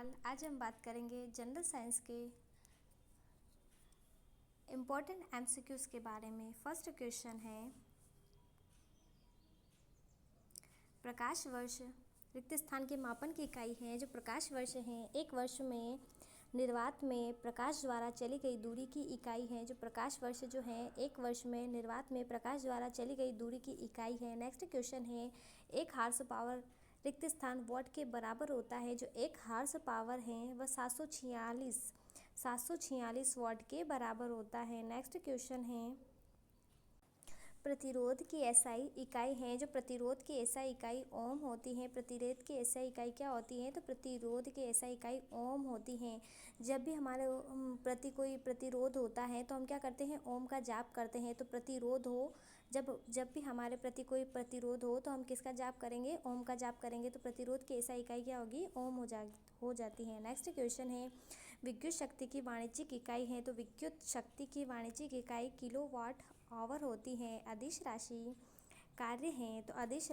All, आज हम बात करेंगे जनरल साइंस के इम्पोर्टेंट एमसीक्यूज के बारे में। फर्स्ट क्वेश्चन है, प्रकाश वर्ष रिक्त स्थान के मापन की इकाई है। जो प्रकाश वर्ष है, एक वर्ष में निर्वात में प्रकाश द्वारा चली गई दूरी की इकाई है। जो प्रकाश वर्ष जो है, एक वर्ष में निर्वात में प्रकाश द्वारा चली गई दूरी की इकाई है। नेक्स्ट क्वेश्चन है, एक हार्स पावर रिक्त स्थान वॉट के बराबर होता है। जो एक हार्स पावर है वह 746 वॉट के बराबर होता है। नेक्स्ट क्वेश्चन है, प्रतिरोध की एसआई इकाई है। जो प्रतिरोध की एसआई इकाई ओम होती है। प्रतिरोध की एसआई इकाई क्या होती है? तो प्रतिरोध की एसआई इकाई ओम होती है। जब भी हमारे प्रति कोई प्रतिरोध होता है तो हम क्या करते हैं? ओम का जाप करते हैं। तो प्रतिरोध हो, जब भी हमारे प्रति कोई प्रतिरोध हो तो हम किसका जाप करेंगे? ओम का जाप करेंगे। तो प्रतिरोध की एसआई इकाई क्या होगी? ओम हो जाती है। नेक्स्ट क्वेश्चन है, विद्युत शक्ति की वाणिज्यिक इकाई है। तो विद्युत शक्ति की वाणिज्यिक इकाई किलोवाट आवर होती है। अदिश राशि कार्य है। तो अदिश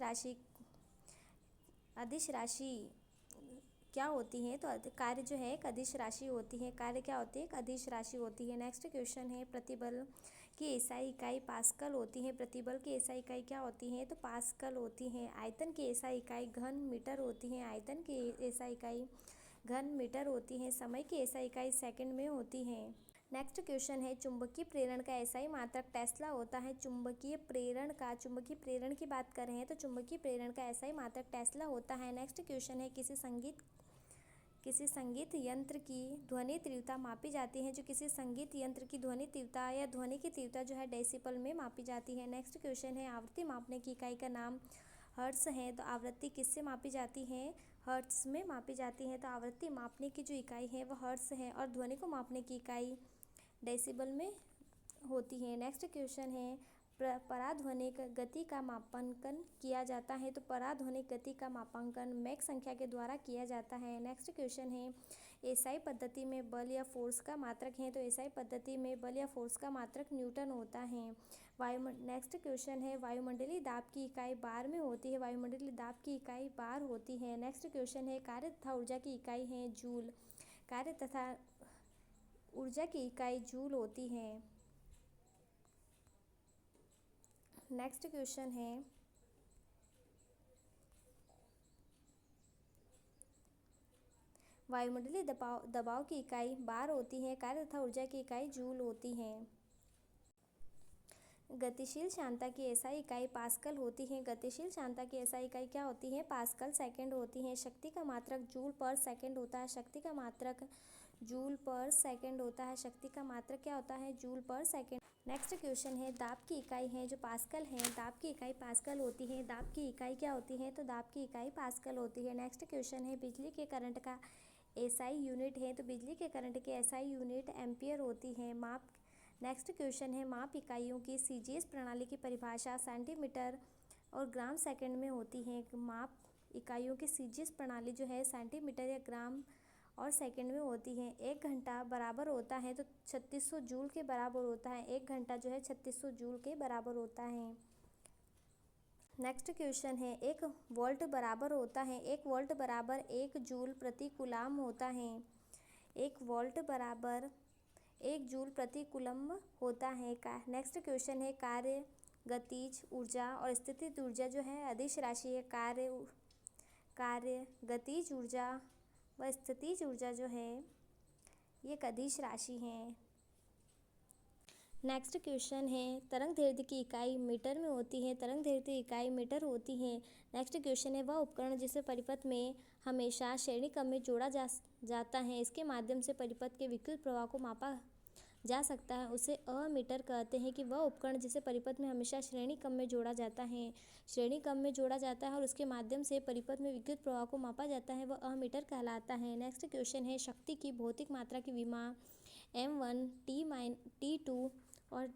राशि क्या होती है? तो कार्य जो है एक अदिश राशि होती है। कार्य क्या होती है? एक अदिश राशि होती है। नेक्स्ट क्वेश्चन है, प्रतिबल की एसआई इकाई पास्कल होती है। प्रतिबल की एसआई इकाई क्या होती है? तो पास्कल होती है। आयतन की एसआई इकाई घन मीटर होती है। आयतन की एसआई इकाई घन मीटर होती है। समय की एसआई इकाई सेकंड में होती है। नेक्स्ट क्वेश्चन है, चुंबकीय प्रेरण का एसआई मात्रक टेस्ला होता है। चुंबकीय प्रेरण की बात कर रहे हैं तो चुंबकीय प्रेरण का एसआई मात्रक टेस्ला होता है। नेक्स्ट क्वेश्चन है, किसी संगीत यंत्र की ध्वनि तीव्रता मापी जाती है। जो किसी संगीत यंत्र की ध्वनि तीव्रता या ध्वनि की तीव्रता जो है डेसिबल में मापी जाती है। नेक्स्ट क्वेश्चन है, आवृत्ति मापने की इकाई का नाम हर्ट्ज है। तो आवृत्ति किससे मापी जाती है? हर्ट्ज में मापी जाती है। तो आवृत्ति मापने की जो इकाई है वह हर्ट्ज है और ध्वनि को मापने की इकाई डेसिबल में होती है। नेक्स्ट क्वेश्चन है, पराध्वनिक गति का मापांकन किया जाता है। तो पराध्वनिक गति का मापांकन मैक संख्या के द्वारा किया जाता है। नेक्स्ट क्वेश्चन है, एसआई पद्धति में बल या फोर्स का मात्रक है। तो एसआई पद्धति में बल या फोर्स का मात्रक न्यूटन होता है। नेक्स्ट क्वेश्चन है, वायुमंडलीय दाब की इकाई बार में होती है। वायुमंडलीय दाब की इकाई बार होती है। नेक्स्ट क्वेश्चन है, कार्य तथा ऊर्जा की इकाई है जूल। कार्य तथा ऊर्जा की इकाई जूल होती है। नेक्स्ट क्वेश्चन है, वायुमंडलीय दबाव की इकाई बार होती है। कार्य तथा ऊर्जा की इकाई जूल होती है। गतिशील श्यानता की एसआई इकाई पास्कल होती है। गतिशील श्यानता की एसआई इकाई क्या होती है? पास्कल सेकंड होती है। शक्ति का मात्रक जूल पर सेकंड होता है। शक्ति का मात्रक जूल पर सेकंड होता है। शक्ति का मात्रक क्या होता है? जूल पर सेकंड। नेक्स्ट क्वेश्चन है, दाब की इकाई है जो पास्कल है। दाब की इकाई पास्कल होती है। दाब की इकाई क्या होती है? तो दाब की इकाई पास्कल होती है। नेक्स्ट क्वेश्चन है, बिजली के करंट का एसआई यूनिट है। तो बिजली के करंट की एसआई यूनिट एम्पियर होती है। नेक्स्ट क्वेश्चन है, माप इकाइयों की सीजीएस प्रणाली की परिभाषा सेंटीमीटर और ग्राम सेकंड में होती है। माप इकाइयों की सीजीएस प्रणाली जो है सेंटीमीटर या ग्राम और सेकंड में होती है। एक घंटा बराबर होता है तो 3600 जूल के बराबर होता है। एक घंटा जो है 3600 जूल के बराबर होता है। नेक्स्ट क्वेश्चन है, 1 वोल्ट बराबर होता है। 1 वोल्ट बराबर 1 जूल प्रति कूलम होता है। 1 वोल्ट बराबर 1 जूल प्रति कूलम होता है। नेक्स्ट क्वेश्चन है, कार्य, गतिज ऊर्जा और स्थितिज ऊर्जा जो है अदिश राशि है। कार्य, गतिज ऊर्जा व स्थितिज ऊर्जा जो है ये एक अदिश राशि है। नेक्स्ट क्वेश्चन है, तरंग दैर्ध्य की इकाई मीटर में होती है। तरंग दैर्ध्य की इकाई मीटर होती है। नेक्स्ट क्वेश्चन है, वह उपकरण जिसे परिपथ में हमेशा श्रेणी क्रम में जोड़ा जाता है, इसके माध्यम से परिपथ के विद्युत प्रवाह को मापा जा सकता है, उसे अमीटर कहते हैं। कि वह उपकरण जिसे परिपथ में हमेशा श्रेणी क्रम में जोड़ा जाता है, श्रेणी क्रम में जोड़ा जाता है और उसके माध्यम से परिपथ में विद्युत प्रवाह को मापा जाता है, वह अमीटर कहलाता है। नेक्स्ट क्वेश्चन है, शक्ति की भौतिक मात्रा की विमा m1 t2 और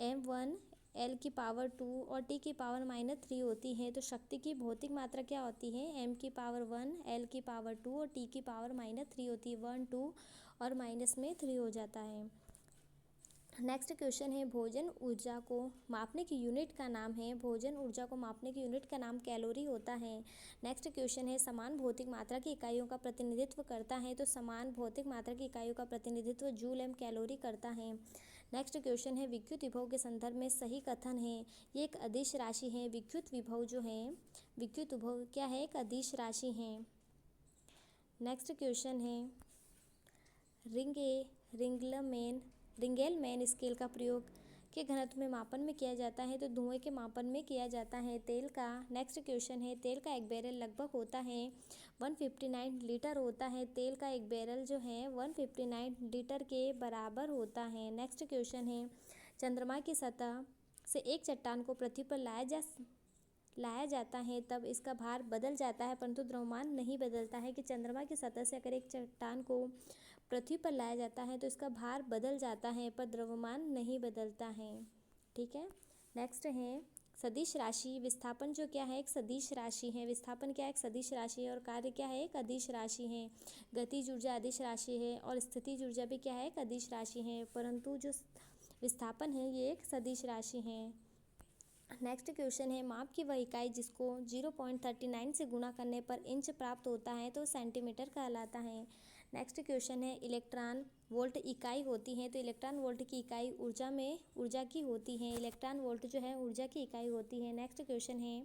m1 l की पावर 2 और t की पावर -3 होती है। तो शक्ति की भौतिक मात्रा क्या होती है? m की पावर 1, l की पावर 2 और t की पावर -3 होती है। 1 2 और माइनस में 3 हो जाता है। नेक्स्ट क्वेश्चन है भोजन ऊर्जा को मापने की यूनिट का नाम है, भोजन ऊर्जा को मापने की यूनिट का नाम कैलोरी होता है। नेक्स्ट क्वेश्चन है समान भौतिक मात्रा की इकाइयों का प्रतिनिधित्व करता है, तो समान भौतिक मात्रा की इकाइयों का प्रतिनिधित्व जूल एम कैलोरी करता है। नेक्स्ट क्वेश्चन है विद्युत विभव के संदर्भ में सही कथन है, ये एक अदिश राशि है। विद्युत विभव जो है, विद्युत विभव क्या है, एक अदिश राशि है। नेक्स्ट क्वेश्चन है रिंगेलमैन स्केल का प्रयोग के घनत्व में मापन में किया जाता है, तो धुएं के मापन में किया जाता है तेल का। नेक्स्ट क्वेश्चन है तेल का एक बैरल लगभग होता है 159 लीटर होता है, तेल का एक बैरल जो है 159 लीटर के बराबर होता है। नेक्स्ट क्वेश्चन है चंद्रमा की सतह से एक चट्टान को पृथ्वी पर लाया जाता है तब इसका भार बदल जाता है, परंतु द्रव्यमान नहीं बदलता है। कि चंद्रमा की सतह से अगर एक चट्टान को पृथ्वी पर लाया जाता है तो इसका भार बदल जाता है पर द्रव्यमान नहीं बदलता है। ठीक है। नेक्स्ट है सदिश राशि। विस्थापन जो क्या है, एक सदिश राशि है। विस्थापन क्या है, एक सदिश राशि है। और कार्य क्या है, एक अदिश राशि है। गतिज ऊर्जा अदिश राशि है और स्थितिज ऊर्जा भी क्या है, एक अदिश राशि है, परंतु जो विस्थापन है ये एक सदिश राशि है। नेक्स्ट क्वेश्चन है माप की वह इकाई जिसको 0.39 से गुणा करने पर इंच प्राप्त होता है, तो सेंटीमीटर कहलाता है। नेक्स्ट क्वेश्चन है इलेक्ट्रॉन वोल्ट इकाई होती है, तो इलेक्ट्रॉन वोल्ट की इकाई ऊर्जा की होती है। इलेक्ट्रॉन वोल्ट जो है ऊर्जा की इकाई होती है। नेक्स्ट क्वेश्चन है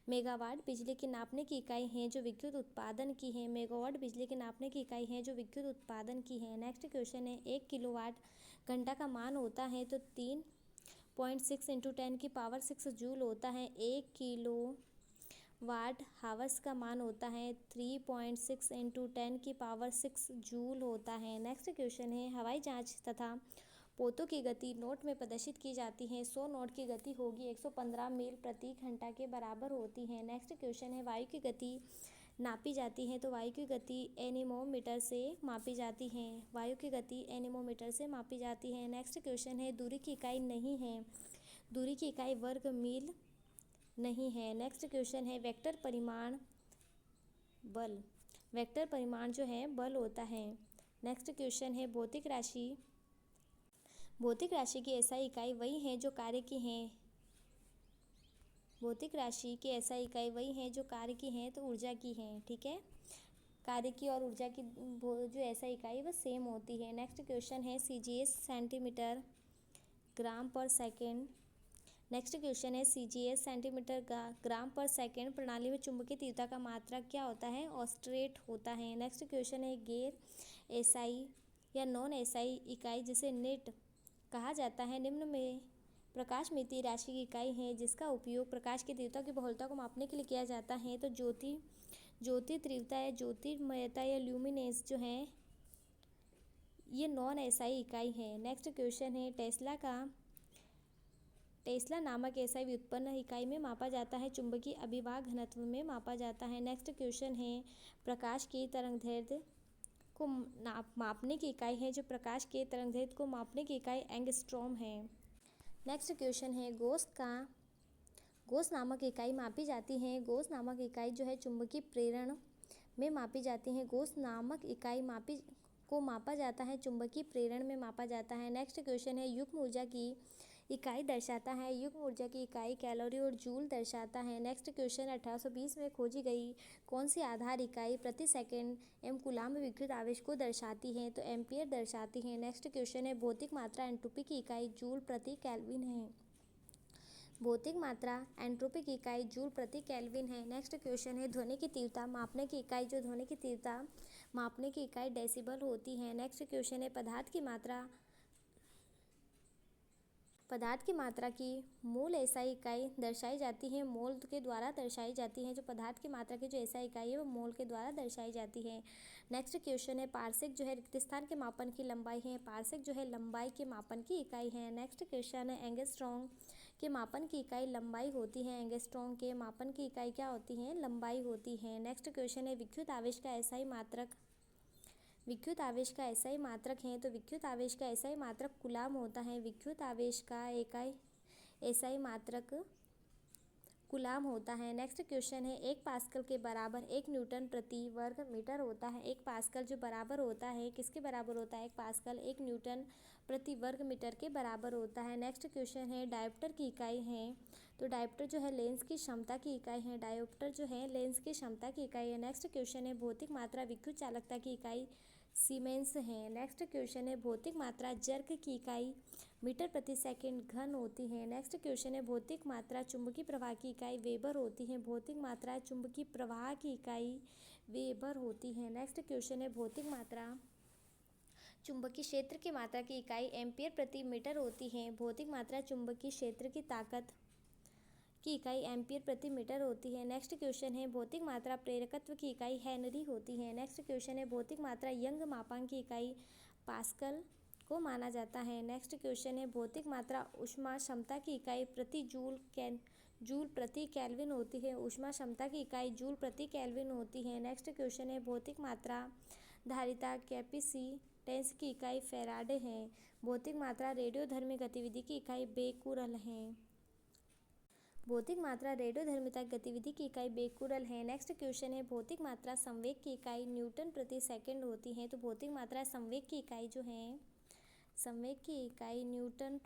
मेगावाट बिजली की नापने की इकाई है जो विद्युत उत्पादन की है। मेगावाट बिजली की नापने की इकाई है जो विद्युत उत्पादन की है। नेक्स्ट क्वेश्चन है 1 किलोवाट घंटा का मान होता है, तो 3.6 × 10⁻6 जूल होता है। 1 किलो वाट हावर्स का मान होता है 3.6 × 10⁻6 जूल होता है। नेक्स्ट क्वेश्चन है हवाई जहाज तथा पोतों की गति नोट में प्रदर्शित की जाती है। 100 नोट की गति होगी 115 मील प्रति घंटा के बराबर होती है। नेक्स्ट क्वेश्चन है वायु की गति नापी जाती है, तो वायु की गति एनीमोमीटर से मापी जाती है। वायु की गति एनीमोमीटर से मापी जाती है। नेक्स्ट क्वेश्चन है दूरी की इकाई नहीं है, दूरी की इकाई वर्ग मील नहीं है। नेक्स्ट क्वेश्चन है वेक्टर परिमाण बल। वेक्टर परिमाण जो है बल होता है। नेक्स्ट क्वेश्चन है भौतिक राशि। भौतिक राशि की ऐसा इकाई वही है जो कार्य की है। भौतिक राशि की ऐसा इकाई वही है जो कार्य की है, तो ऊर्जा की है। ठीक है। कार्य की और ऊर्जा की जो ऐसा इकाई वह सेम होती है। नेक्स्ट क्वेश्चन है CGS सेंटीमीटर ग्राम पर सेकेंड। नेक्स्ट क्वेश्चन है CGS सेंटीमीटर ग्राम पर सेकेंड प्रणाली में चुंबकीय तीव्रता का मात्रक क्या होता है, ऑस्ट्रेट होता है। नेक्स्ट क्वेश्चन है गैर एसआई या नॉन एसआई इकाई जिसे नेट कहा जाता है निम्न में प्रकाश मितीय राशि की इकाई है जिसका उपयोग प्रकाश की तीव्रता की बहुलता को मापने के लिए किया जाता है, तो ज्योति तीव्रता या ज्योतिर्मयता या ल्यूमिनेंस जो है ये नॉन एसआई इकाई है। नेक्स्ट क्वेश्चन है टेस्ला नामक एसआई व्युत्पन्न इकाई में मापा जाता है, चुंबकीय अभिवाह घनत्व में मापा जाता है। नेक्स्ट क्वेश्चन है प्रकाश की तरंगदैर्घ्य को मापने की इकाई है, जो प्रकाश के तरंगदैर्घ्य को मापने की इकाई एंगस्ट्रॉम है। नेक्स्ट क्वेश्चन है गोस नामक इकाई मापी जाती है। गोस नामक इकाई जो है चुंबकीय प्रेरण में मापी जाती है। गोस नामक इकाई मापा जाता है, चुंबकीय प्रेरण में मापा जाता है। नेक्स्ट क्वेश्चन है युग्म ऊर्जा की इकाई दर्शाता है। युग्म ऊर्जा की इकाई कैलोरी और जूल दर्शाता है। नेक्स्ट क्वेश्चन 1820 में खोजी गई कौन सी आधार इकाई प्रति सेकंड एम कूलाम्ब विद्युत आवेश को दर्शाती है, तो एम्पियर दर्शाती है। नेक्स्ट क्वेश्चन है भौतिक मात्रा एंट्रोपी की इकाई जूल प्रति केल्विन है। भौतिक मात्रा एंट्रोपी की इकाई जूल प्रति केल्विन है। नेक्स्ट क्वेश्चन है ध्वनि की तीव्रता मापने की इकाई, जो ध्वनि की तीव्रता मापने की इकाई डेसिबल होती है। नेक्स्ट क्वेश्चन है पदार्थ की मात्रा की मूल एसआई इकाई दर्शाई जाती है, मोल के द्वारा दर्शाई जाती है। जो पदार्थ की मात्रा की जो एसआई इकाई है वो मोल के द्वारा दर्शाई जाती है। नेक्स्ट क्वेश्चन है पार्सेक जो है रिक्त स्थान के मापन की लंबाई है। पार्सेक जो है लंबाई के मापन की इकाई है। नेक्स्ट क्वेश्चन है एंगस्ट्रॉम के मापन की इकाई लंबाई होती है। एंगस्ट्रॉम के मापन की इकाई क्या होती है, लंबाई होती है। नेक्स्ट क्वेश्चन है विद्युत आवेश का एसआई मात्रक है, तो विद्युत आवेश का एसआई मात्रक कूलाम होता है। विद्युत आवेश का एसआई मात्रक कूलाम होता है। नेक्स्ट क्वेश्चन है 1 पास्कल के बराबर 1 न्यूटन प्रति वर्ग मीटर होता है। 1 पास्कल जो बराबर होता है किसके बराबर होता है? 1 पास्कल 1 न्यूटन प्रति वर्ग मीटर के बराबर होता है। नेक्स्ट क्वेश्चन है डायोप्टर की इकाई है, तो डायोप्टर जो है लेंस की क्षमता की इकाई है। डायोप्टर जो है लेंस की क्षमता की इकाई है। नेक्स्ट क्वेश्चन है भौतिक मात्रा विद्युत चालकता की इकाई सीमेंस है। नेक्स्ट क्वेश्चन है भौतिक मात्रा जर्क की इकाई मीटर प्रति सेकंड घन होती है। नेक्स्ट क्वेश्चन है भौतिक मात्रा चुंबकीय प्रवाह की इकाई वेबर होती है। भौतिक मात्रा चुंबकीय प्रवाह की इकाई वेबर होती है। नेक्स्ट क्वेश्चन है भौतिक मात्रा चुंबकीय क्षेत्र की मात्रा की इकाई एम्पियर प्रति मीटर होती है। भौतिक मात्रा चुंबकीय क्षेत्र की ताकत की इकाई एम्पियर प्रति मीटर होती है। नेक्स्ट क्वेश्चन है भौतिक मात्रा प्रेरकत्व की इकाई हेनरी होती है। नेक्स्ट क्वेश्चन है भौतिक मात्रा यंग मापांक की इकाई पास्कल को माना जाता है। नेक्स्ट क्वेश्चन है भौतिक मात्रा ऊष्मा क्षमता की इकाई प्रति जूल प्रति केल्विन होती है। ऊष्मा क्षमता की इकाई जूल प्रति केल्विन होती है। नेक्स्ट क्वेश्चन है भौतिक मात्रा धारिता कैपेसिटेंस की इकाई फैराडे है। भौतिक मात्रा रेडियोधर्मी गतिविधि की इकाई बेकुरल है। भौतिक मात्रा रेडियोधर्मिता गतिविधि की इकाई बेकुरल है। नेक्स्ट क्वेश्चन है भौतिक मात्रा संवेग की इकाई न्यूटन प्रति सेकंड होती है। तो भौतिक मात्रा संवेग की इकाई जो है संवेग की इकाई न्यूटन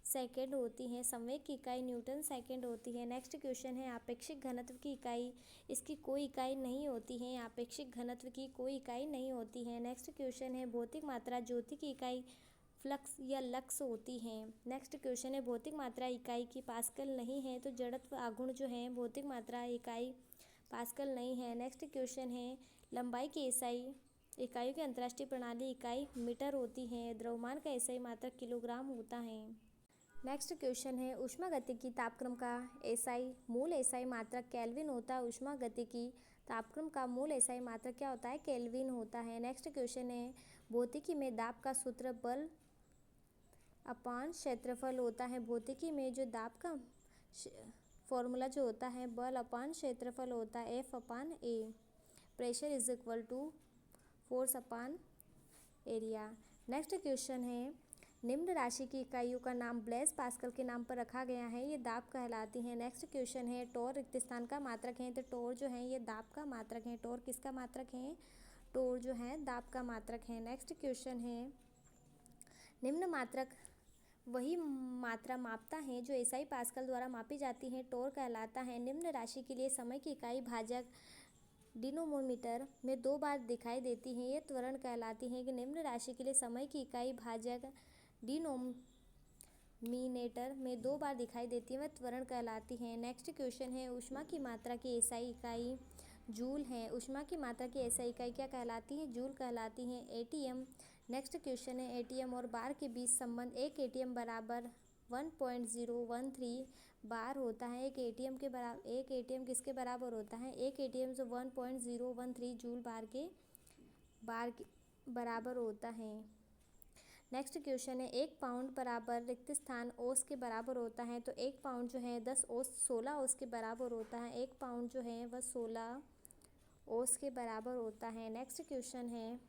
सेकंड होती है। संवेग की इकाई न्यूटन सेकंड होती है। नेक्स्ट क्वेश्चन है आपेक्षिक घनत्व की इकाई, इसकी कोई इकाई नहीं होती है। आपेक्षिक घनत्व की कोई इकाई नहीं होती है। नेक्स्ट क्वेश्चन है भौतिक मात्रा ज्योति की इकाई फ्लक्स या लक्स होती है। नेक्स्ट क्वेश्चन है भौतिक मात्रा इकाई की पास्कल नहीं है, तो जड़त्व आघूर्ण जो है भौतिक मात्रा इकाई पास्कल नहीं है। नेक्स्ट क्वेश्चन है लंबाई की एसआई इकाइयों की अंतर्राष्ट्रीय प्रणाली इकाई मीटर होती है। द्रव्यमान का एसआई मात्रक किलोग्राम होता है। नेक्स्ट क्वेश्चन है ऊष्मागतिकी तापक्रम का एसआई मूल एसआई मात्रक केल्विन होता है। ऊष्मागतिकी तापक्रम का मूल एसआई मात्रक क्या होता है? केल्विन होता है। नेक्स्ट क्वेश्चन है भौतिकी में दाब का सूत्र बल अपान क्षेत्रफल होता है। भौतिकी में जो दाब का फॉर्मूला जो होता है बल अपान क्षेत्रफल होता है F upon A। Pressure is equal to force upon area. Next question है निम्न राशि की इकाइयों का नाम ब्लेस पास्कल के नाम पर रखा गया है, ये दाब कहलाती हैं। नेक्स्ट क्वेश्चन है टोर रिक्त स्थान का मात्रक है, तो टोर जो है ये दाब का मात्रक है। टोर किसका मात्रक है? टोर जो है दाब का मात्रक है। नेक्स्ट क्वेश्चन है निम्न मात्रक वही मात्रा मापता है जो एसआई पास्कल द्वारा मापी जाती है, टोर कहलाता है। निम्न राशि के लिए समय की इकाई भाजक डिनोमोमीटर में 2 बार दिखाई देती है, ये त्वरण कहलाती है। कि निम्न राशि के लिए समय की इकाई भाजक डिनोमिनेटर में 2 बार दिखाई देती है, वह त्वरण कहलाती है। नेक्स्ट क्वेश्चन है ऊष्मा की मात्रा की एसआई इकाई जूल है। ऊष्मा की मात्रा की एसआई इकाई क्या कहलाती है? जूल कहलाती है। एटीएम। नेक्स्ट क्वेश्चन है एटीएम और बार के बीच संबंध। एक एटीएम बराबर 1.013 बार होता है। एक एटीएम किसके बराबर होता है? एक एटीएम जो 1.013 जूल बार के बराबर होता है। नेक्स्ट क्वेश्चन है 1 पाउंड बराबर रिक्त स्थान ओस के बराबर होता है, तो 1 पाउंड जो है 16 ओस के बराबर होता है। 1 पाउंड जो है वह 16 ओस के बराबर होता है। नेक्स्ट क्वेश्चन है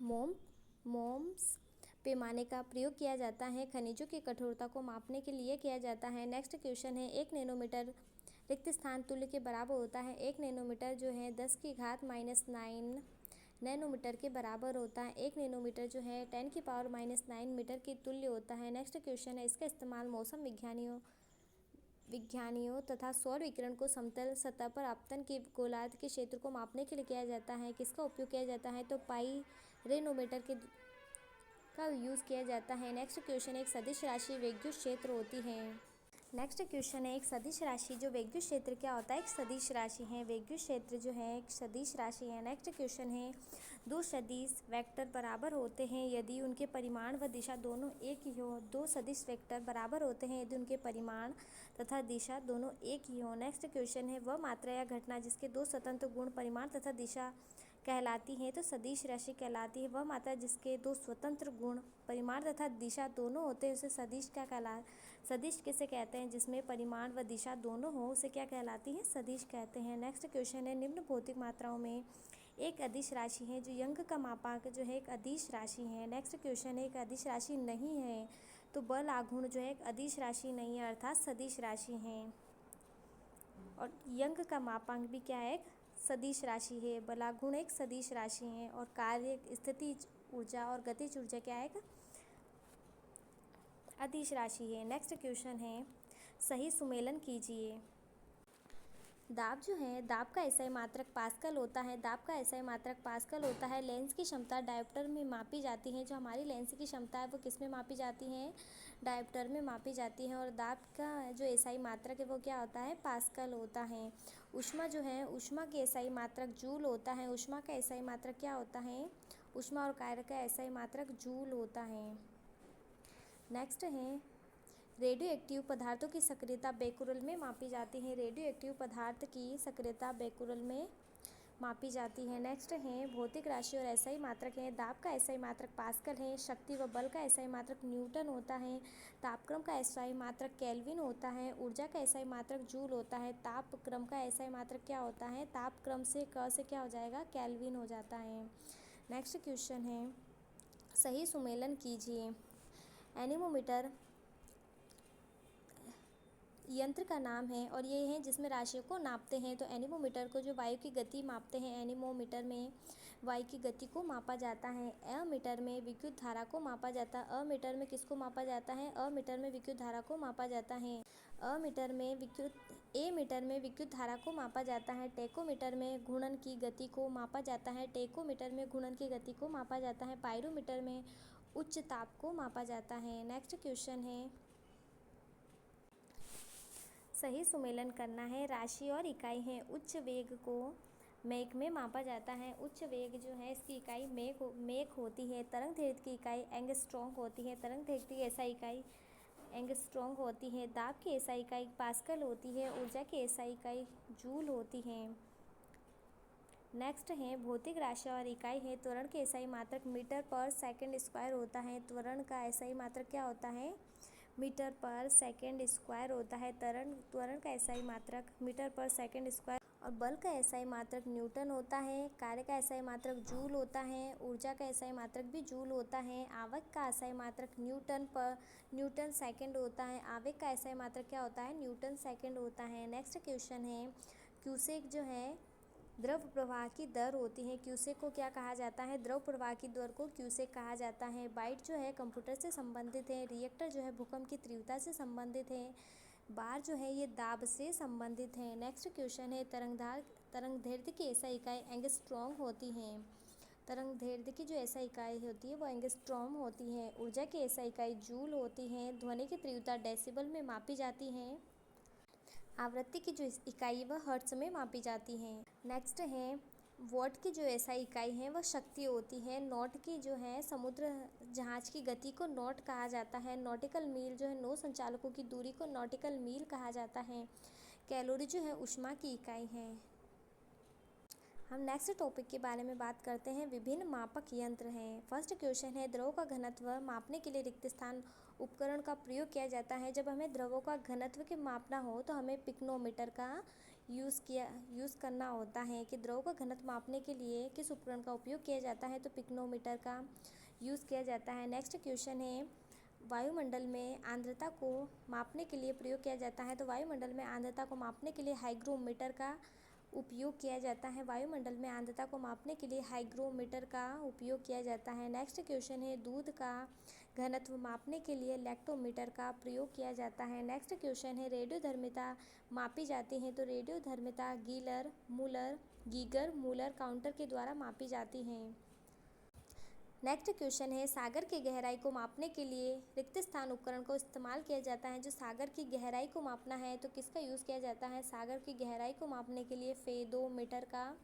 मोम्स पैमाने का प्रयोग किया जाता है, खनिजों की कठोरता को मापने के लिए किया जाता है। नेक्स्ट क्वेश्चन है 1 नैनोमीटर रिक्त स्थान तुल्य के बराबर होता है। 1 नैनोमीटर जो है 10⁻⁹ नैनोमीटर के बराबर होता है। 1 नैनोमीटर जो है 10⁻⁹ मीटर के तुल्य होता है। नेक्स्ट क्वेश्चन है इसका इस्तेमाल मौसम विज्ञानियों तथा सौर विकिरण को समतल सतह पर आपतन के गोलार्ध के क्षेत्र को मापने के लिए किया जाता है। किसका उपयोग किया जाता है? तो पाइरेनोमीटर का यूज़ किया जाता है। नेक्स्ट क्वेश्चन एक सदिश राशि वेगयुत क्षेत्र होती है। नेक्स्ट क्वेश्चन है एक सदिश राशि जो वेगयुत क्षेत्र क्या होता है? एक सदिश राशि है। वेगयुत क्षेत्र जो है एक सदिश राशि है। नेक्स्ट क्वेश्चन है 2 सदिश वेक्टर बराबर होते हैं यदि उनके परिमाण व दिशा दोनों एक ही हो। 2 सदिश वेक्टर बराबर होते हैं यदि उनके परिमाण तथा दिशा दोनों एक ही हो। नेक्स्ट क्वेश्चन है वह मात्रा या घटना जिसके 2 स्वतंत्र गुण परिमाण तथा दिशा कहलाती है, तो सदिश राशि कहलाती है। वह मात्रा जिसके 2 स्वतंत्र गुण परिमाण तथा दिशा दोनों होते हैं उसे सदिश किसे कहते हैं? जिसमें परिमाण व दिशा दोनों हो उसे क्या कहलाती है? सदिश कहते हैं। नेक्स्ट क्वेश्चन है निम्न भौतिक मात्राओं में एक अदिश राशि है जो यंग का मापांक जो है एक अदिश राशि है। नेक्स्ट क्वेश्चन है एक अदिश राशि नहीं है तो बल आघूर्ण जो है एक अदिश राशि नहीं है, अर्थात सदिश राशि है। और यंग का मापांक भी क्या है, एक सदिश राशि है। बलागुण एक सदिश राशि है और कार्य स्थिति ऊर्जा और गतिज ऊर्जा क्या है, एक अदिश राशि है। नेक्स्ट क्वेश्चन है, सही सुमेलन कीजिए। दाब जो है, दाब का एसआई मात्रक पास्कल होता है। दाब का एसआई मात्रक पास्कल होता है। लेंस की क्षमता डायोप्टर में मापी जाती है। जो हमारी लेंस की क्षमता है वो किस में मापी जाती है, डायोप्टर में मापी जाती है। और दाब का जो एसआई मात्रक है वो क्या होता है, पास्कल होता है। ऊष्मा जो है, ऊष्मा की एसआई मात्रक जूल होता है। ऊष्मा का एसआई मात्रक क्या होता है, ऊष्मा और कार्य का एसआई मात्रक जूल होता है। नेक्स्ट है, रेडियो एक्टिव पदार्थों की सक्रियता बेकुरल में मापी जाती है। रेडियो एक्टिव पदार्थ की सक्रियता बेकुरल में मापी जाती है। नेक्स्ट है, भौतिक राशि और एसआई मात्रक है। दाब का एसआई मात्रक पास्कल है। शक्ति व बल का एसआई मात्रक न्यूटन होता है। तापक्रम का एसआई मात्रक केल्विन होता है। ऊर्जा का एसआई मात्रक जूल होता है। तापक्रम का एसआई मात्रक क्या होता है, तापक्रम से क से क्या हो जाएगा, केल्विन हो जाता है। नेक्स्ट क्वेश्चन है, सही सुमेलन कीजिए। एनीमोमीटर यंत्र का नाम है और ये है जिसमें राशियों को नापते हैं। तो एनीमोमीटर को जो वायु की गति मापते हैं, एनीमोमीटर में वायु की गति को मापा जाता है। अमीटर में विद्युत धारा को मापा जाता है। अमीटर में किसको मापा जाता है, अमीटर में विद्युत धारा को मापा जाता है। अमीटर में ए मीटर में विद्युत धारा को मापा जाता है। टेकोमीटर में घूर्णन की गति को मापा जाता है। टेकोमीटर में घूर्णन की गति को मापा जाता है। पायरोमीटर में उच्च ताप को मापा जाता है। नेक्स्ट क्वेश्चन है, सही सुमेलन करना है। राशि और इकाई है। उच्च वेग को मेक में मापा जाता है। उच्च वेग जो है इसकी इकाई मेक होती है। तरंग दैर्घ्य की इकाई एंगस्ट्रॉम होती है। तरंग दैर्घ्य की ऐसा इकाई एंगस्ट्रॉम होती है। दाब की ऐसा इकाई पास्कल होती है। ऊर्जा की ऐसा इकाई जूल होती है। नेक्स्ट है, भौतिक राशि और इकाई है। त्वरण के एसआई मात्रक मीटर पर सेकंड स्क्वायर होता है। त्वरण का एसआई मात्रक क्या होता है, मीटर पर सेकंड स्क्वायर होता है। त्वरण का एसआई मात्रक मीटर पर सेकंड स्क्वायर। और बल का एसआई मात्रक न्यूटन होता है। कार्य का एसआई मात्रक जूल होता है। ऊर्जा का एसआई मात्रक भी जूल होता है। आवेग का एसआई मात्रक न्यूटन सेकंड होता है। आवेग का एसआई मात्रक क्या होता है, न्यूटन सेकंड होता है। नेक्स्ट क्वेश्चन है, क्यूसेक जो है द्रव प्रवाह की दर होती है। क्यूसेक को क्या कहा जाता है, द्रव प्रवाह की दर को क्यूसेक कहा जाता है। बाइट जो है कंप्यूटर से संबंधित है। रिएक्टर जो है भूकंप की तीव्रता से संबंधित है। बार जो है ये दाब से संबंधित है। नेक्स्ट क्वेश्चन है, तरंग दैर्घ्य की ऐसा इकाई एंगस्ट्रॉम होती है। तरंग दैर्घ्य की जो ऐसा इकाई होती है वो एंगस्ट्रॉम होती है। ऊर्जा की ऐसा इकाई जूल होती है। ध्वनि की तीव्रता डेसिबल में मापी जाती है। आवृत्ति की जो इकाई वह हर्ट्ज में मापी जाती है। नेक्स्ट है, वॉट की जो ऐसा इकाई है वह शक्ति होती है। नॉट की जो है समुद्र जहाज की गति को नॉट कहा जाता है। नॉटिकल मील जो है नौ संचालकों की दूरी को नॉटिकल मील कहा जाता है। कैलोरी जो है ऊष्मा की इकाई है। हम नेक्स्ट टॉपिक के बारे में बात करते हैं, विभिन्न मापक यंत्र हैं। फर्स्ट क्वेश्चन है, द्रव का घनत्व मापने के लिए रिक्त स्थान उपकरण का प्रयोग किया जाता है। जब हमें द्रवों का घनत्व के मापना हो तो हमें पिक्नोमीटर का यूज़ करना होता है। कि द्रव का घनत्व मापने के लिए किस उपकरण का उपयोग किया जाता है, तो पिक्नोमीटर का यूज़ किया जाता है। नेक्स्ट क्वेश्चन है, वायुमंडल में आर्द्रता को मापने के लिए प्रयोग किया जाता है। तो वायुमंडल में आर्द्रता को मापने के लिए हाइग्रोमीटर का उपयोग किया जाता है। वायुमंडल में आर्द्रता को मापने के लिए हाइग्रोमीटर का उपयोग किया जाता है। नेक्स्ट क्वेश्चन है, दूध का घनत्व मापने के लिए लैक्टोमीटर का प्रयोग किया जाता है। नेक्स्ट क्वेश्चन है, रेडियोधर्मिता मापी जाती है। तो रेडियोधर्मिता गीगर मूलर काउंटर के द्वारा मापी जाती हैं। नेक्स्ट क्वेश्चन है, सागर की गहराई को मापने के लिए रिक्त स्थान उपकरण को इस्तेमाल किया जाता है। जो सागर की गहराई को मापना है तो किसका यूज़ किया जाता है, सागर की गहराई को मापने के लिए फेदोमीटर का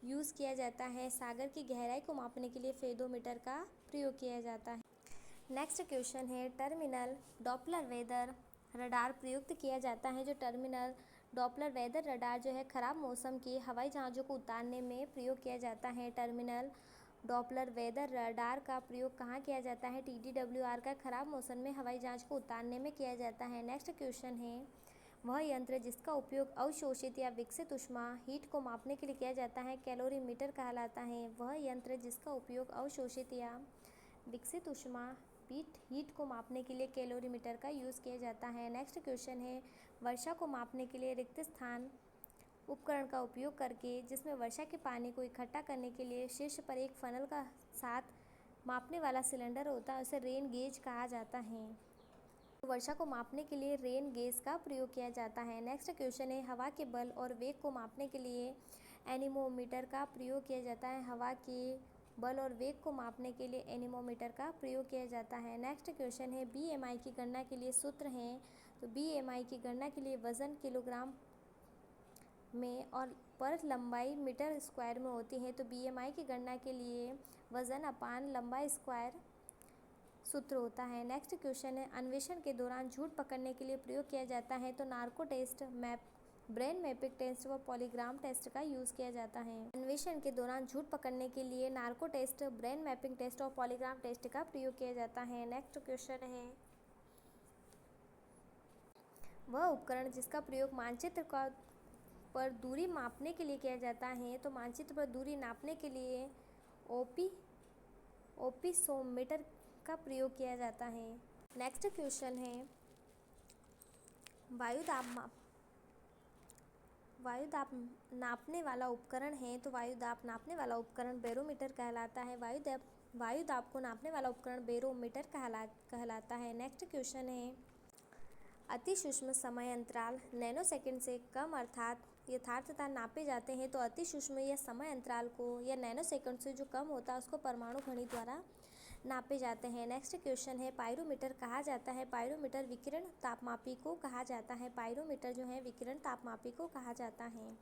यूज़ किया जाता है। सागर की गहराई को मापने के लिए फेदोमीटर का प्रयोग किया जाता है। नेक्स्ट क्वेश्चन है, टर्मिनल डॉपलर वेदर रडार प्रयुक्त किया जाता है। जो टर्मिनल डॉपलर वेदर रडार जो है खराब मौसम के हवाई जहाज़ों को उतारने में प्रयोग किया जाता है। टर्मिनल डॉपलर वेदर रडार का प्रयोग कहाँ किया जाता है, TDWR का खराब मौसम में हवाई जहाज़ को उतारने में किया जाता है। नेक्स्ट क्वेश्चन है, वह यंत्र जिसका उपयोग अवशोषित या विकसित ऊष्मा हीट को मापने के लिए किया जाता है, कैलोरीमीटर कहलाता है। वह यंत्र जिसका उपयोग अवशोषित या विकसित ऊष्मा हीट को मापने के लिए कैलोरीमीटर का यूज़ किया जाता है। नेक्स्ट क्वेश्चन है, वर्षा को मापने के लिए रिक्त स्थान उपकरण का उपयोग करके, जिसमें वर्षा के पानी को इकट्ठा करने के लिए शीर्ष पर एक फनल का साथ मापने वाला सिलेंडर होता है, उसे रेन गेज कहा जाता है। वर्षा को मापने के लिए रेन गेज का प्रयोग किया जाता है। नेक्स्ट क्वेश्चन है, हवा के बल और वेग को मापने के लिए एनीमोमीटर का प्रयोग किया जाता है। हवा के बल और वेग को मापने के लिए एनीमोमीटर का प्रयोग किया जाता है। नेक्स्ट क्वेश्चन है, बीएमआई की गणना के लिए सूत्र हैं। तो बीएमआई की गणना के लिए वजन किलोग्राम में और पर लंबाई मीटर स्क्वायर में होती है। तो बीएमआई की गणना के लिए वजन अपान लंबाई स्क्वायर सूत्र होता है। नेक्स्ट क्वेश्चन है, अन्वेषण के दौरान झूठ पकड़ने के लिए प्रयोग किया जाता है। तो narco test, brain mapping test व पॉलीग्राफ टेस्ट का यूज़ किया जाता है। अन्वेषण के दौरान झूठ पकड़ने के लिए narco test, brain mapping test और पॉलीग्राफ टेस्ट का प्रयोग किया जाता है। नेक्स्ट क्वेश्चन है, वह उपकरण जिसका प्रयोग मानचित्र का पर दूरी मापने के लिए किया जाता है। तो मानचित्र पर दूरी नापने के लिए ओपिसोमीटर का प्रयोग किया जाता है। नेक्स्ट क्वेश्चन है, वायुदाब नापने वाला उपकरण है। तो वायुदाब नापने वाला उपकरण बैरोमीटर कहलाता है। वायुदाब को नापने वाला उपकरण बैरोमीटर कहलाता है। नेक्स्ट क्वेश्चन है, अति सूक्ष्म समय अंतराल नैनोसेकंड से कम अर्थात यथार्थता नापे जाते हैं। तो अति सूक्ष्म या समय अंतराल को या नैनोसेकंड से जो कम होता है उसको परमाणु घड़ी द्वारा नापे जाते हैं। नेक्स्ट क्वेश्चन है, पायरोमीटर कहा जाता है। पायरोमीटर विकिरण तापमापी को कहा जाता है। पायरोमीटर जो है विकिरण तापमापी को कहा जाता है।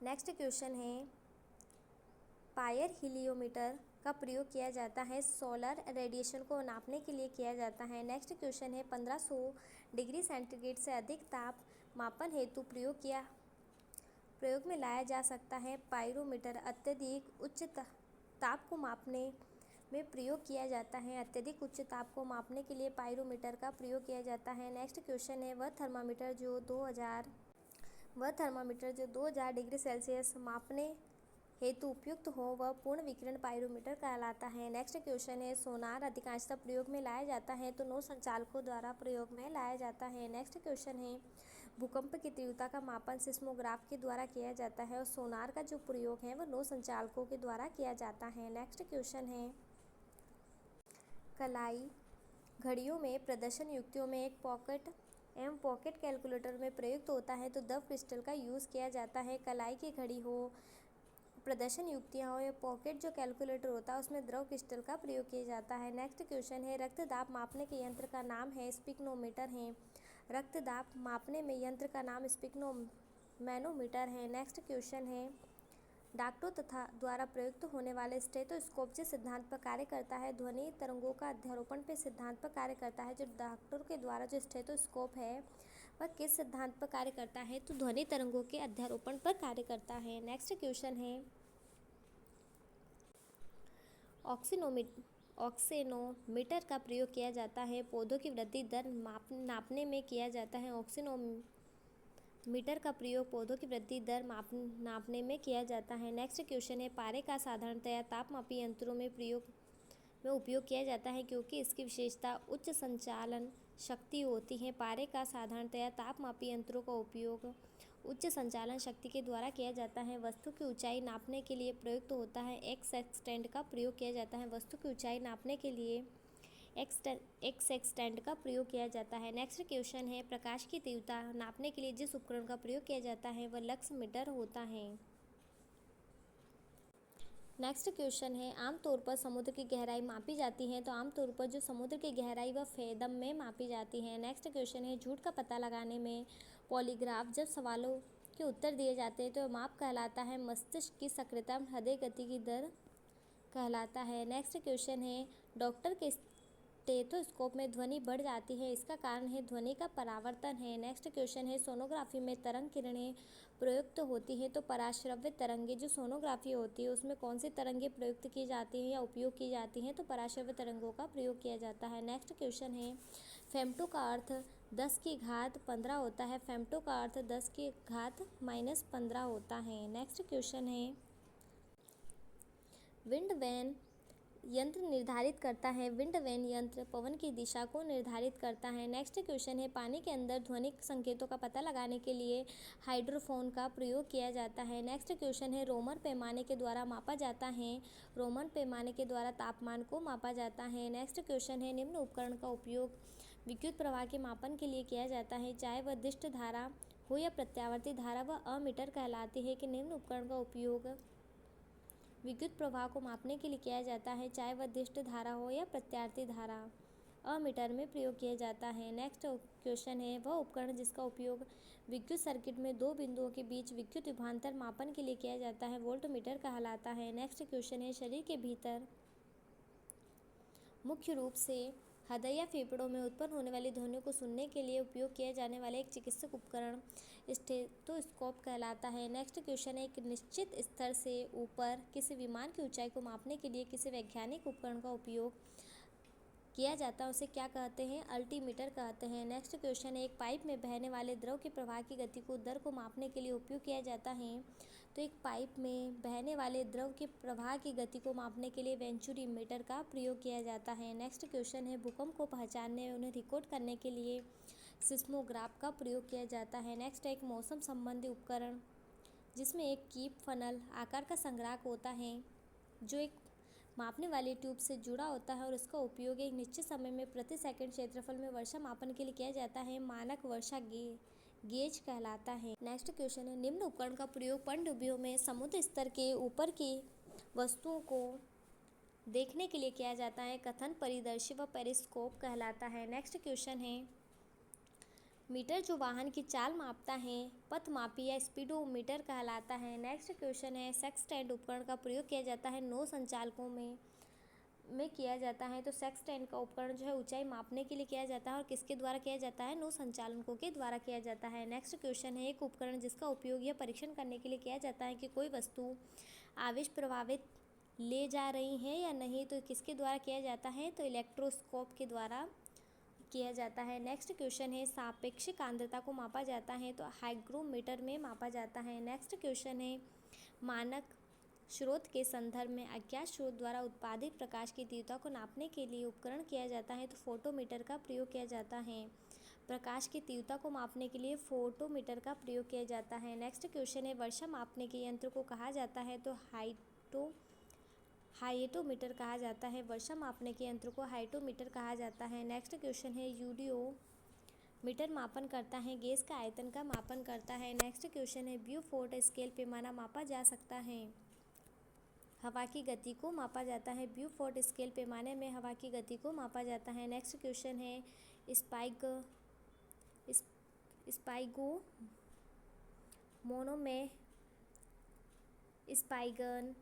नेक्स्ट क्वेश्चन है, पायर हीलियोमीटर का प्रयोग किया जाता है। सोलर रेडिएशन को नापने के लिए किया जाता है। नेक्स्ट क्वेश्चन है, 1500 डिग्री सेंटीग्रेड से अधिक ताप मापन हेतु प्रयोग में लाया जा सकता है। पायरोमीटर अत्यधिक उच्च ताप को मापने में प्रयोग किया जाता है। अत्यधिक उच्च ताप को मापने के लिए पायरोमीटर का प्रयोग किया जाता है। नेक्स्ट क्वेश्चन है, वह थर्मामीटर जो 2000 डिग्री सेल्सियस मापने हेतु उपयुक्त हो वह पूर्ण विकिरण पायरोमीटर कहलाता है। नेक्स्ट क्वेश्चन है, सोनार अधिकांशतः प्रयोग में लाया जाता है। तो नौ संचालकों द्वारा प्रयोग में लाया जाता है। नेक्स्ट क्वेश्चन है, भूकंप की तीव्रता का मापन सिस्मोग्राफ के द्वारा किया जाता है और सोनार का जो प्रयोग है वह नौ संचालकों के द्वारा किया जाता है। नेक्स्ट क्वेश्चन है, कलाई घड़ियों में प्रदर्शन युक्तियों में एक पॉकेट कैलकुलेटर में प्रयुक्त होता है। तो द्रव क्रिस्टल का यूज़ किया जाता है। कलाई की घड़ी हो, प्रदर्शन युक्तियाँ हो या पॉकेट जो कैलकुलेटर होता है उसमें द्रव क्रिस्टल का प्रयोग किया जाता है। नेक्स्ट क्वेश्चन है, रक्तदाब मापने के यंत्र का नाम है स्पिग्नोमीटर है। रक्तदाब मापने में यंत्र का नाम स्पिग्नोमैनोमीटर है। नेक्स्ट क्वेश्चन है, डॉक्टरों तथा द्वारा प्रयुक्त होने वाले स्टेथोस्कोप जिस सिद्धांत पर कार्य करता है, ध्वनि तरंगों का अध्यारोपण पे सिद्धांत पर कार्य करता है। जो डॉक्टरों के द्वारा जो स्टेथोस्कोप है वह किस सिद्धांत पर कार्य करता है? तो ध्वनि तरंगों के अध्यारोपण पर कार्य करता है। नेक्स्ट क्वेश्चन है, ऑक्सीनोमीटर का प्रयोग किया जाता है। पौधों की वृद्धि दर नापने में किया जाता है। ऑक्सीनोमीटर का प्रयोग पौधों की वृद्धि दर नापने में किया जाता है। नेक्स्ट क्वेश्चन है, पारे का साधारणतया तापमापी यंत्रों में उपयोग किया जाता है क्योंकि इसकी विशेषता उच्च संचालन शक्ति होती है। पारे का साधारणतया तापमापी यंत्रों का उपयोग उच्च संचालन शक्ति के द्वारा किया जाता है। वस्तु की ऊंचाई नापने के लिए प्रयुक्त होता है। एक्स एक्सटेंड का प्रयोग किया जाता है। वस्तु की ऊंचाई नापने के लिए एक्स एक्सटेंड का प्रयोग किया जाता है। नेक्स्ट क्वेश्चन है, प्रकाश की तीव्रता नापने के लिए जिस उपकरण का प्रयोग किया जाता है वह लक्स मीटर होता है। नेक्स्ट क्वेश्चन है, आमतौर पर समुद्र की गहराई मापी जाती है। तो आमतौर पर जो समुद्र की गहराई वह फेदम में मापी जाती है। नेक्स्ट क्वेश्चन है, झूठ का पता लगाने में पॉलीग्राफ जब सवालों के उत्तर दिए जाते हैं तो माप कहलाता है। मस्तिष्क की सक्रियता हृदय गति की दर कहलाता है। नेक्स्ट क्वेश्चन है, डॉक्टर के स्टेथोस्कोप में ध्वनि बढ़ जाती है, इसका कारण है ध्वनि का परावर्तन है। नेक्स्ट क्वेश्चन है, सोनोग्राफी में तरंग किरणें प्रयुक्त होती है। तो पराश्रव्य तरंगे जो सोनोग्राफी होती है उसमें कौन सी तरंगे प्रयुक्त की जाती हैं या उपयोग की जाती हैं? तो पराश्रव्य तरंगों का प्रयोग किया जाता है। नेक्स्ट क्वेश्चन है, फेमटो का अर्थ 10 की घात 15 होता है। फेमटो का अर्थ 10 की घात -15 होता है। नेक्स्ट क्वेश्चन है, विंड वैन यंत्र निर्धारित करता है? विंड वेन यंत्र पवन की दिशा को निर्धारित करता है। नेक्स्ट क्वेश्चन है, पानी के अंदर ध्वनिक संकेतों का पता लगाने के लिए हाइड्रोफोन का प्रयोग किया जाता है। नेक्स्ट क्वेश्चन है, रोमन पैमाने के द्वारा मापा जाता है? रोमन पैमाने के द्वारा तापमान को मापा जाता है। नेक्स्ट क्वेश्चन है, निम्न उपकरण का उपयोग विद्युत प्रवाह के मापन के लिए किया जाता है, चाहे वह दिष्ट धारा हो या प्रत्यावर्ती धारा, वह अमीटर कहलाती है। कि निम्न उपकरण का उपयोग विद्युत प्रवाह को मापने के लिए किया जाता है, चाहे वह दिष्ट धारा हो या प्रत्यावर्ती धारा, अमीटर में प्रयोग किया जाता है। नेक्स्ट क्वेश्चन है, वह उपकरण जिसका उपयोग विद्युत सर्किट में दो बिंदुओं के बीच विद्युत विभवांतर मापन के लिए किया जाता है, वोल्टमीटर कहलाता है। नेक्स्ट क्वेश्चन है, शरीर के भीतर मुख्य रूप से हृदय या फेफड़ों में उत्पन्न होने वाली ध्वनियों को सुनने के लिए उपयोग किया जाने वाला एक चिकित्सक उपकरण स्टेथोस्कोप कहलाता है। नेक्स्ट क्वेश्चन है, एक निश्चित स्तर से ऊपर किसी विमान की ऊंचाई को मापने के लिए किसी वैज्ञानिक उपकरण का उपयोग किया जाता है, उसे क्या कहते हैं? अल्टीमीटर कहते हैं। नेक्स्ट क्वेश्चन है, एक पाइप में बहने वाले द्रव के प्रवाह की गति को दर को मापने के लिए उपयोग किया जाता है। तो एक पाइप में बहने वाले द्रव के प्रवाह की गति को मापने के लिए वेंचुरीमीटर का प्रयोग किया जाता है। नेक्स्ट क्वेश्चन है, भूकंप को पहचानने और उन्हें रिकॉर्ड करने के लिए सिस्मोग्राफ का प्रयोग किया जाता है। नेक्स्ट है, एक मौसम संबंधी उपकरण जिसमें एक कीप फनल आकार का संग्राहक होता है, जो एक मापने वाली ट्यूब से जुड़ा होता है और उसका उपयोग एक निश्चित समय में प्रति सेकंड क्षेत्रफल में वर्षा मापन के लिए किया जाता है, मानक वर्षा गेज कहलाता है। नेक्स्ट क्वेश्चन है, निम्न उपकरण का प्रयोग पनडुब्बियों में समुद्र स्तर के ऊपर की वस्तुओं को देखने के लिए किया जाता है, कथन परिदर्शी व पेरिस्कोप कहलाता है। नेक्स्ट क्वेश्चन है, मीटर जो वाहन की चाल मापता है पथमापी या स्पीडोमीटर कहलाता है। नेक्स्ट क्वेश्चन है, सेक्सटेंट उपकरण का प्रयोग किया जाता है नौ संचालकों में किया जाता है। तो सेक्सटेंट का उपकरण जो है ऊंचाई मापने के लिए किया जाता है और किसके द्वारा किया जाता है? नौ संचालकों के द्वारा किया जाता है। नेक्स्ट क्वेश्चन है, एक उपकरण जिसका उपयोग यह परीक्षण करने के लिए किया जाता है कि कोई वस्तु आवेश प्रभावित ले जा रही है या नहीं, तो किसके द्वारा किया जाता है? तो इलेक्ट्रोस्कोप के द्वारा किया जाता है। नेक्स्ट क्वेश्चन है, सापेक्षिक आर्द्रता को मापा जाता है तो हाइग्रोमीटर में मापा जाता है। नेक्स्ट क्वेश्चन है, मानक स्रोत के संदर्भ में अज्ञात स्रोत द्वारा उत्पादित प्रकाश की तीव्रता को नापने के लिए उपकरण किया जाता है तो फोटोमीटर का प्रयोग किया जाता है। प्रकाश की तीव्रता को मापने के लिए फोटोमीटर का प्रयोग किया जाता है। नेक्स्ट क्वेश्चन है, वर्षा मापने के यंत्र को कहा जाता है तो हाइटोमीटर कहा जाता है। वर्षा मापने के यंत्र को हाइटोमीटर कहा जाता है। नेक्स्ट क्वेश्चन है, यूडियोमीटर मापन करता है गैस का आयतन का मापन करता है। नेक्स्ट क्वेश्चन है, ब्यूफोर्ट स्केल पैमाना मापा जा सकता है, हवा की गति को मापा जाता है। ब्यूफोर्ट स्केल पैमाने में हवा की गति को मापा जाता है। नेक्स्ट क्वेश्चन है, स्पाइगन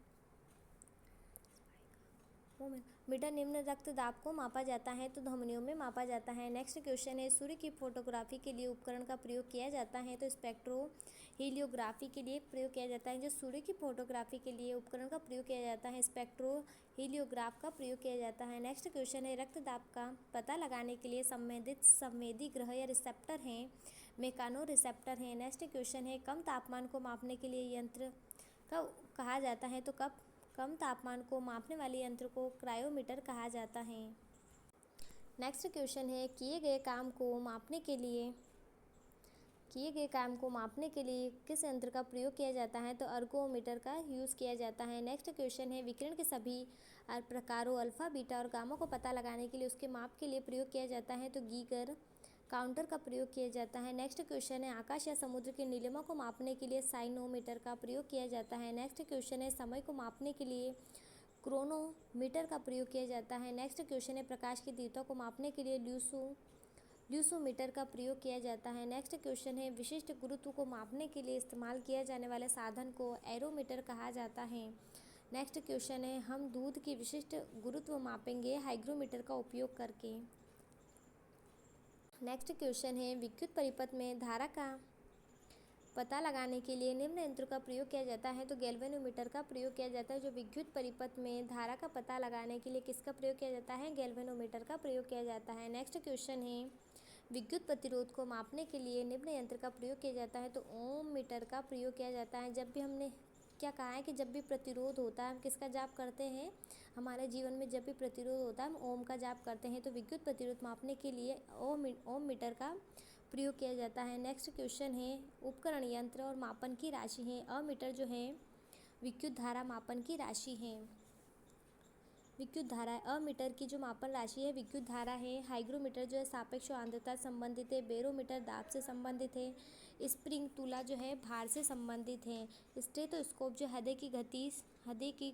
मीटर निम्न रक्तदाब को मापा जाता है तो धमनियों में मापा जाता है। नेक्स्ट क्वेश्चन है, सूर्य की फोटोग्राफी के लिए उपकरण का प्रयोग किया जाता है तो स्पेक्ट्रोहीलियोग्राफी के लिए प्रयोग किया जाता है। जो सूर्य की फोटोग्राफी के लिए उपकरण का प्रयोग किया जाता है स्पेक्ट्रोहीलियोग्राफ का प्रयोग किया जाता है। नेक्स्ट क्वेश्चन है, रक्तदाब का पता लगाने के लिए संबंधित संवेदी ग्रह या रिसेप्टर हैं, मेकानो रिसेप्टर हैं। नेक्स्ट क्वेश्चन है, कम तापमान को मापने के लिए यंत्र का कहा जाता है तो कम तापमान को मापने वाले यंत्र को क्रायोमीटर कहा जाता है। नेक्स्ट क्वेश्चन है, किए गए काम को मापने के लिए किस यंत्र का प्रयोग किया जाता है तो अर्गोमीटर का यूज़ किया जाता है। नेक्स्ट क्वेश्चन है, विकिरण के सभी प्रकारों अल्फा बीटा और गामा को पता लगाने के लिए उसके माप के लिए प्रयोग किया जाता है तो गीगर काउंटर का प्रयोग किया जाता है। नेक्स्ट क्वेश्चन है, आकाश या समुद्र की नीलिमा को मापने के लिए साइनोमीटर का प्रयोग किया जाता है। नेक्स्ट क्वेश्चन है, समय को मापने के लिए क्रोनोमीटर का प्रयोग किया जाता है। नेक्स्ट क्वेश्चन है, प्रकाश की तीव्रता को मापने के लिए ल्यूसोमीटर का प्रयोग किया जाता है। नेक्स्ट क्वेश्चन है, विशिष्ट गुरुत्व को मापने के लिए इस्तेमाल किया जाने वाले साधन को एरोमीटर कहा जाता है। नेक्स्ट क्वेश्चन है, हम दूध की विशिष्ट गुरुत्व मापेंगे हाइग्रोमीटर का उपयोग करके। नेक्स्ट क्वेश्चन है, विद्युत परिपथ में धारा का पता लगाने के लिए निम्न यंत्र का प्रयोग किया जाता है तो गैल्वेनोमीटर का प्रयोग किया जाता है। जो विद्युत परिपथ में धारा का पता लगाने के लिए किसका प्रयोग किया जाता है? गैल्वेनोमीटर का प्रयोग किया जाता है। नेक्स्ट क्वेश्चन है, विद्युत प्रतिरोध को मापने के लिए निम्न यंत्र का प्रयोग किया जाता है तो ओम मीटर का प्रयोग किया जाता है। जब भी हमने क्या कहा है कि जब भी प्रतिरोध होता है हम किसका जाप करते हैं, हमारे जीवन में जब भी प्रतिरोध होता है हम ओम का जाप करते हैं। तो विद्युत प्रतिरोध मापने के लिए ओम मीटर का प्रयोग किया जाता है। नेक्स्ट क्वेश्चन है, उपकरण यंत्र और मापन की राशि है। अमीटर जो है विद्युत धारा मापन की राशि है। विद्युत धारा है, अमीटर की जो मापन राशि है विद्युत धारा है। हाइग्रोमीटर जो है सापेक्ष आर्द्रता से संबंधित है। बैरोमीटर दाब से संबंधित है। स्प्रिंग तुला जो है भार से संबंधित है। स्टेथोस्कोप जो हृदय की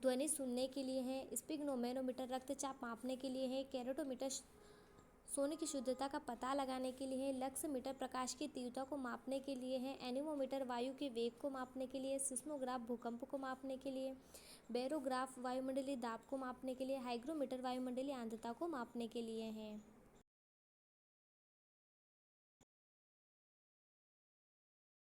ध्वनि सुनने के लिए है। स्पिग्नोमेनोमीटर रक्तचाप मापने के लिए है। कैरोटोमीटर सोने की शुद्धता का पता लगाने के लिए है। लक्स मीटर प्रकाश की तीव्रता को मापने के लिए है। एनीमोमीटर वायु के वेग को मापने के लिए। सिस्मोग्राफ भूकंप को मापने के लिए। बैरोग्राफ वायुमंडलीय दाब को मापने के लिए। हाइग्रोमीटर वायुमंडलीय आर्द्रता को मापने के लिए है।